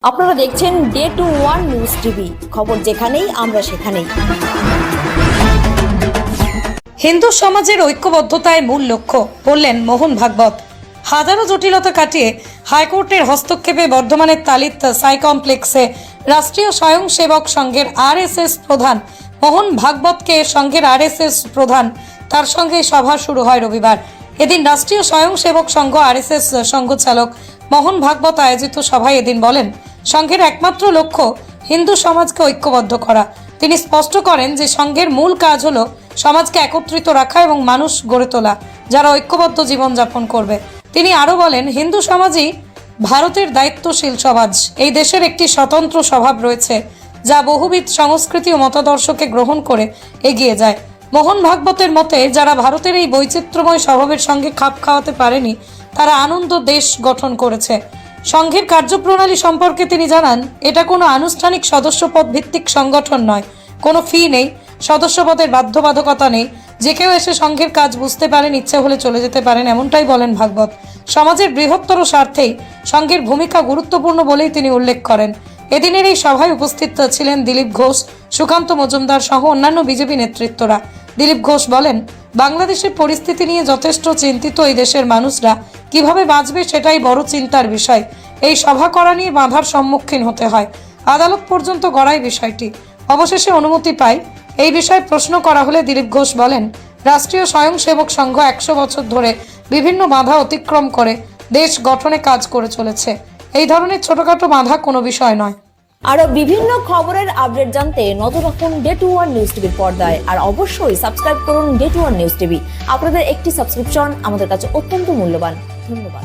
আপনারা দেখছেন Day Two One News TV, খবর যেখানেই আমরা সেখানেই। হিন্দু সমাজের ঐক্যবদ্ধতায় মূল লক্ষ্য বললেন মোহন ভাগবত। হাজারো জটিলতা কাটিয়ে হাইকোর্টের হস্তক্ষেপে বর্ধমানের তালিত সাই কমপ্লেক্সে রাষ্ট্রীয় স্বয়ংসেবক সংঘের আরএসএস প্রধান মোহন ভাগবতকে সংঘের আরএসএস প্রধান তার সঙ্গে সভা শুরু হয় রবিবার। এদিন রাষ্ট্রীয় স্বয়ংসেবক সংঘ আরএসএস সংঘ চালক মোহন ভাগবত আয়োজিত সভায় এদিন বলেন, সংঘের একমাত্র লক্ষ্য হিন্দু সমাজকে ঐক্যবদ্ধ করা। তিনি স্পষ্ট করেন যে সংঘের মূল কাজ হলো সমাজকে একত্রিত রাখা এবং মানুষ গড়ে তোলা যারা ঐক্যবদ্ধ জীবনযাপন করবে। তিনি আরও বলেন, হিন্দু সমাজই ভারতের দায়িত্বশীল সমাজ। এই দেশের একটি স্বতন্ত্র স্বভাব রয়েছে যা বহুবিধ সংস্কৃতি ও মতাদর্শকে গ্রহণ করে এগিয়ে যায়। মোহন ভাগবতের মতে যারা ভারতের এই বৈচিত্র্যময় স্বভাবের সঙ্গে খাপ খাওয়াতে পারেনি তারা আনন্দ দেশ গঠন করেছে। সংঘের কার্যপ্রণালী সম্পর্কে তিনি জানান, এটা কোনো আনুষ্ঠানিক সদস্যপদ ভিত্তিক সংগঠন নয়, কোনো ফি নেই, সদস্যপদের বাধ্যবাধকতা নেই। যে কেউ এসে সংঘের কাজ বুঝতে পারেন, ইচ্ছে হলে চলে যেতে পারেন, এমনটাই বলেন ভাগবত। সমাজের বৃহত্তর স্বার্থেই সংঘের ভূমিকা গুরুত্বপূর্ণ বলেই তিনি উল্লেখ করেন। এদিনের এই সভায় উপস্থিত ছিলেন দিলীপ ঘোষ, সুকান্ত মজুমদার সহ অন্যান্য বিজেপি নেতৃত্বরা। দিলীপ ঘোষ বলেন, বাংলাদেশের পরিস্থিতি নিয়ে যথেষ্ট চিন্তিত এই দেশের মানুষরা, কিভাবে বাঁচবে সেটাই বড় চিন্তার বিষয়। এই সভা করা নিয়ে বাধার সম্মুখীন হতে হয়, আদালত পর্যন্ত গড়ায় বিষয়টি, অবশেষে অনুমতি পায়। এই বিষয়ে প্রশ্ন করা হলে দিলীপ ঘোষ বলেন, রাষ্ট্রীয় স্বয়ংসেবক সংঘ 100 বছর ধরে বিভিন্ন বাধা অতিক্রম করে দেশ গঠনে কাজ করে চলেছে। এই ধরনের ছোটখাটো বাধা কোনো বিষয় নয়। আরো বিভিন্ন খবরের আপডেট জানতে নজর রাখুন ডে টু ওয়ান নিউজ টিভির পর্দায়, আর অবশ্যই সাবস্ক্রাইব করুন Day Two One News TV. আপনাদের একটি সাবস্ক্রিপশন আমাদের কাছে অত্যন্ত মূল্যবান। ধন্যবাদ।